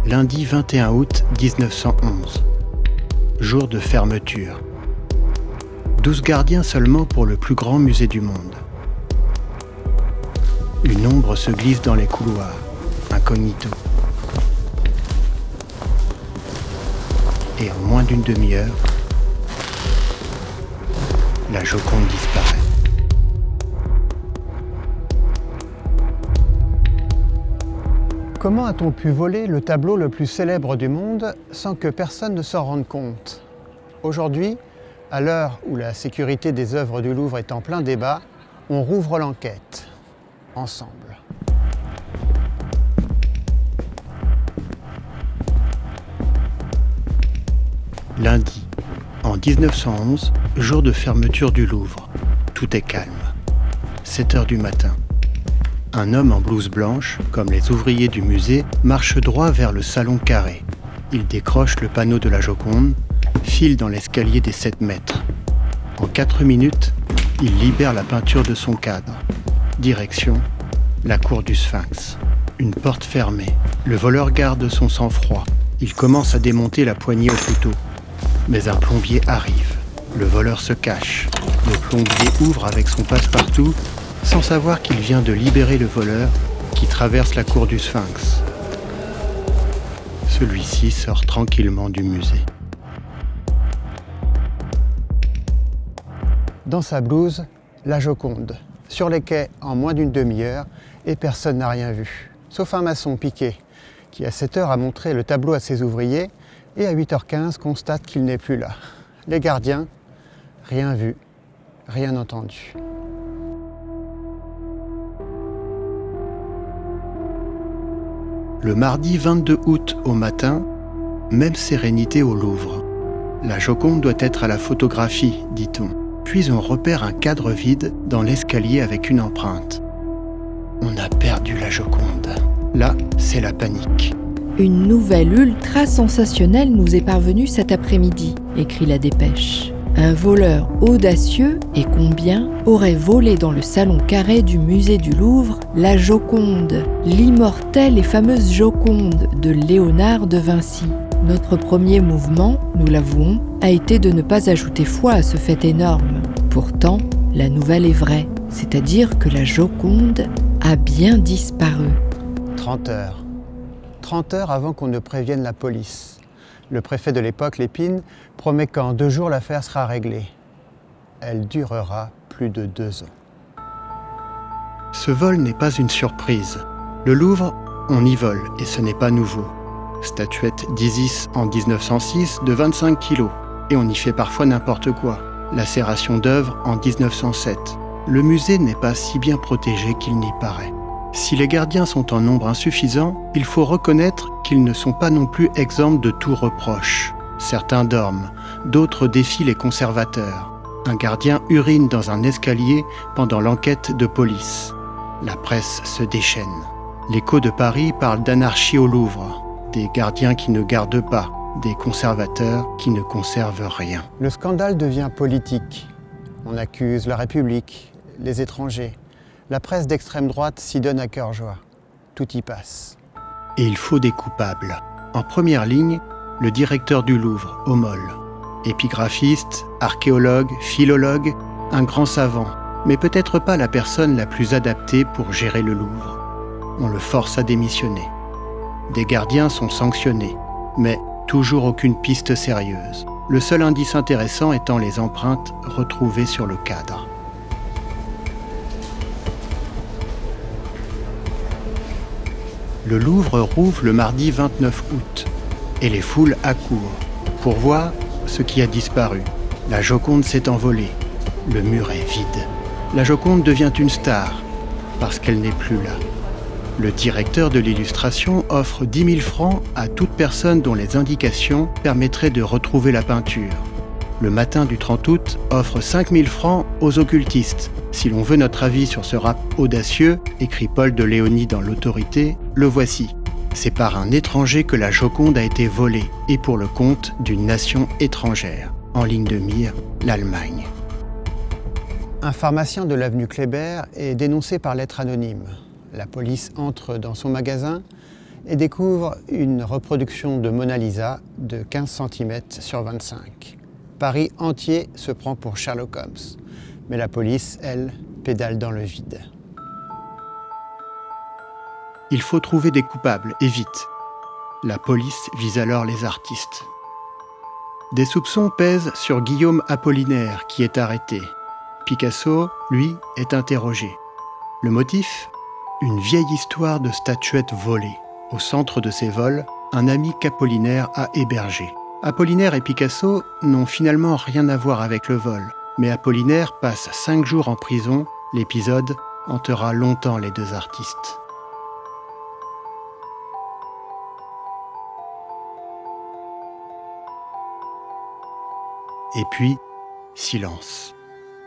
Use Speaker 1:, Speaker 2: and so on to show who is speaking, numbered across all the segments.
Speaker 1: Lundi 21 août 1911. Jour de fermeture. 12 gardiens seulement pour le plus grand musée du monde. Une ombre se glisse dans les couloirs, incognito. Et en moins d'une demi-heure, la Joconde disparaît.
Speaker 2: Comment a-t-on pu voler le tableau le plus célèbre du monde sans que personne ne s'en rende compte? Aujourd'hui, à l'heure où la sécurité des œuvres du Louvre est en plein débat, on rouvre l'enquête, ensemble.
Speaker 1: Lundi, en 1911, jour de fermeture du Louvre. Tout est calme. 7 heures du matin. Un homme en blouse blanche, comme les ouvriers du musée, marche droit vers le salon carré. Il décroche le panneau de la Joconde, file dans l'escalier des 7 mètres. En 4 minutes, il libère la peinture de son cadre. Direction, la cour du Sphinx. Une porte fermée. Le voleur garde son sang-froid. Il commence à démonter la poignée au couteau. Mais un plombier arrive. Le voleur se cache. Le plombier ouvre avec son passe-partout, sans savoir qu'il vient de libérer le voleur qui traverse la cour du Sphinx. Celui-ci sort tranquillement du musée.
Speaker 2: Dans sa blouse, la Joconde, sur les quais en moins d'une demi-heure, et personne n'a rien vu. Sauf un maçon, Piquet, qui à 7 heures a montré le tableau à ses ouvriers et à 8h15 constate qu'il n'est plus là. Les gardiens, rien vu, rien entendu.
Speaker 1: Le mardi 22 août au matin, même sérénité au Louvre. La Joconde doit être à la photographie, dit-on. Puis on repère un cadre vide dans l'escalier avec une empreinte. On a perdu la Joconde. Là, c'est la panique.
Speaker 3: Une nouvelle ultra sensationnelle nous est parvenue cet après-midi, écrit la dépêche. Un voleur audacieux, et combien, aurait volé dans le salon carré du musée du Louvre la Joconde, l'immortelle et fameuse Joconde de Léonard de Vinci. Notre premier mouvement, nous l'avouons, a été de ne pas ajouter foi à ce fait énorme. Pourtant, la nouvelle est vraie, c'est-à-dire que la Joconde a bien disparu.
Speaker 2: 30 heures. 30 heures avant qu'on ne prévienne la police. Le préfet de l'époque, Lépine, promet qu'en 2 jours, l'affaire sera réglée. Elle durera plus de 2 ans.
Speaker 1: Ce vol n'est pas une surprise. Le Louvre, on y vole, et ce n'est pas nouveau. Statuette d'Isis en 1906 de 25 kilos, et on y fait parfois n'importe quoi. Lacération d'œuvres en 1907. Le musée n'est pas si bien protégé qu'il n'y paraît. Si les gardiens sont en nombre insuffisant, il faut reconnaître qu'ils ne sont pas non plus exempts de tout reproche. Certains dorment, d'autres défient les conservateurs. Un gardien urine dans un escalier pendant l'enquête de police. La presse se déchaîne. L'Écho de Paris parle d'anarchie au Louvre, des gardiens qui ne gardent pas, des conservateurs qui ne conservent rien.
Speaker 2: Le scandale devient politique. On accuse la République, les étrangers. La presse d'extrême droite s'y donne à cœur joie. Tout y passe.
Speaker 1: Et il faut des coupables. En première ligne, le directeur du Louvre, Homol. Épigraphiste, archéologue, philologue, un grand savant, mais peut-être pas la personne la plus adaptée pour gérer le Louvre. On le force à démissionner. Des gardiens sont sanctionnés, mais toujours aucune piste sérieuse. Le seul indice intéressant étant les empreintes retrouvées sur le cadre. Le Louvre rouvre le mardi 29 août et les foules accourent pour voir ce qui a disparu. La Joconde s'est envolée, le mur est vide. La Joconde devient une star parce qu'elle n'est plus là. Le directeur de l'illustration offre 10 000 francs à toute personne dont les indications permettraient de retrouver la peinture. Le matin du 30 août offre 5 000 francs aux occultistes. Si l'on veut notre avis sur ce rap audacieux, écrit Paul de Léonie dans l'Autorité, le voici. C'est par un étranger que la Joconde a été volée, et pour le compte d'une nation étrangère. En ligne de mire, l'Allemagne.
Speaker 2: Un pharmacien de l'avenue Kléber est dénoncé par lettre anonyme. La police entre dans son magasin et découvre une reproduction de Mona Lisa de 15 cm sur 25. Paris entier se prend pour Sherlock Holmes, mais la police, elle, pédale dans le vide.
Speaker 1: Il faut trouver des coupables, et vite. La police vise alors les artistes. Des soupçons pèsent sur Guillaume Apollinaire, qui est arrêté. Picasso, lui, est interrogé. Le motif ? Une vieille histoire de statuettes volées. Au centre de ces vols, un ami qu'Apollinaire a hébergé. Apollinaire et Picasso n'ont finalement rien à voir avec le vol, mais Apollinaire passe 5 jours en prison. L'épisode hantera longtemps les deux artistes. Et puis, silence.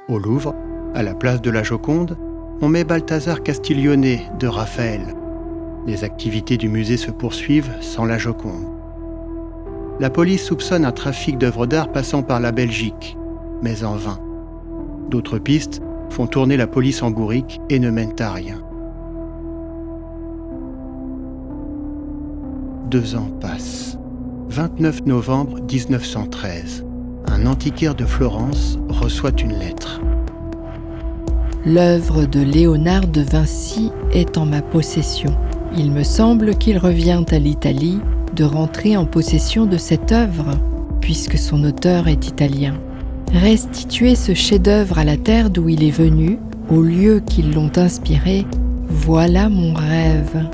Speaker 1: Au Louvre, à la place de la Joconde, on met Balthazar Castiglione de Raphaël. Les activités du musée se poursuivent sans la Joconde. La police soupçonne un trafic d'œuvres d'art passant par la Belgique, mais en vain. D'autres pistes font tourner la police en bourrique et ne mènent à rien. 2 ans passent. 29 novembre 1913. Un antiquaire de Florence reçoit une lettre.
Speaker 3: L'œuvre de Léonard de Vinci est en ma possession. Il me semble qu'il revient à l'Italie de rentrer en possession de cette œuvre, puisque son auteur est italien. Restituer ce chef-d'œuvre à la terre d'où il est venu, aux lieux qui l'ont inspiré, voilà mon rêve.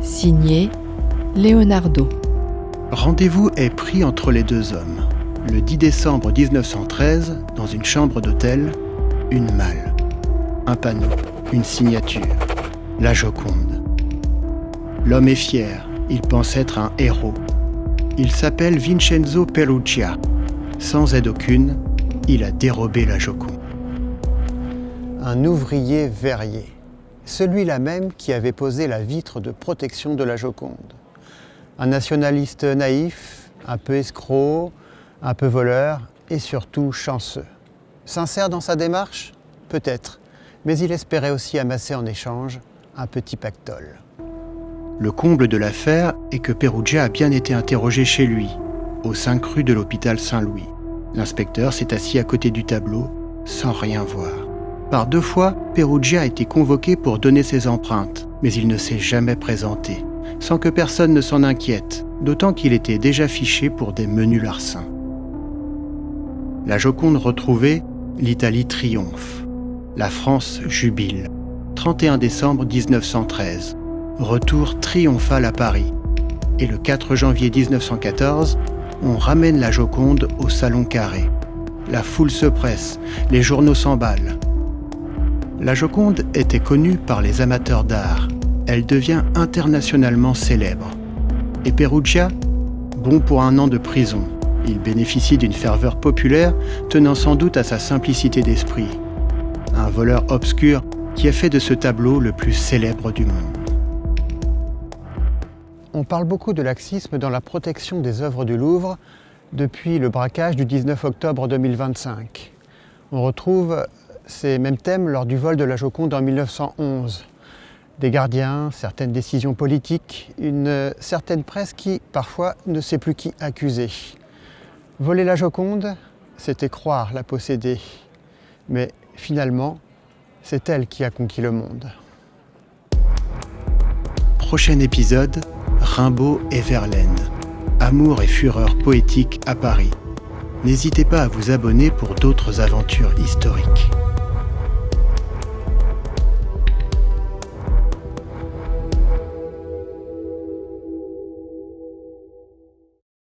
Speaker 3: Signé Leonardo.
Speaker 1: Rendez-vous est pris entre les deux hommes. Le 10 décembre 1913, dans une chambre d'hôtel, une malle, un panneau, une signature, la Joconde. L'homme est fier, il pense être un héros. Il s'appelle Vincenzo Perugia. Sans aide aucune, il a dérobé la Joconde.
Speaker 2: Un ouvrier verrier, celui-là même qui avait posé la vitre de protection de la Joconde. Un nationaliste naïf, un peu escroc, un peu voleur et surtout chanceux. Sincère dans sa démarche ? Peut-être, mais il espérait aussi amasser en échange un petit pactole.
Speaker 1: Le comble de l'affaire est que Perugia a bien été interrogé chez lui, aux 5 rues de l'hôpital Saint-Louis. L'inspecteur s'est assis à côté du tableau, sans rien voir. Par 2 fois, Perugia a été convoqué pour donner ses empreintes, mais il ne s'est jamais présenté, sans que personne ne s'en inquiète, d'autant qu'il était déjà fiché pour des menus larcins. La Joconde retrouvée, l'Italie triomphe. La France jubile. 31 décembre 1913. Retour triomphal à Paris. Et le 4 janvier 1914, on ramène la Joconde au Salon Carré. La foule se presse, les journaux s'emballent. La Joconde était connue par les amateurs d'art. Elle devient internationalement célèbre. Et Perugia, bon pour 1 an de prison. Il bénéficie d'une ferveur populaire tenant sans doute à sa simplicité d'esprit. Un voleur obscur qui a fait de ce tableau le plus célèbre du monde.
Speaker 2: On parle beaucoup de laxisme dans la protection des œuvres du Louvre depuis le braquage du 19 octobre 2025. On retrouve ces mêmes thèmes lors du vol de la Joconde en 1911. Des gardiens, certaines décisions politiques, une certaine presse qui, parfois, ne sait plus qui accuser. Voler la Joconde, c'était croire la posséder. Mais finalement, c'est elle qui a conquis le monde.
Speaker 1: Prochain épisode, Rimbaud et Verlaine. Amour et fureur poétique à Paris. N'hésitez pas à vous abonner pour d'autres aventures historiques.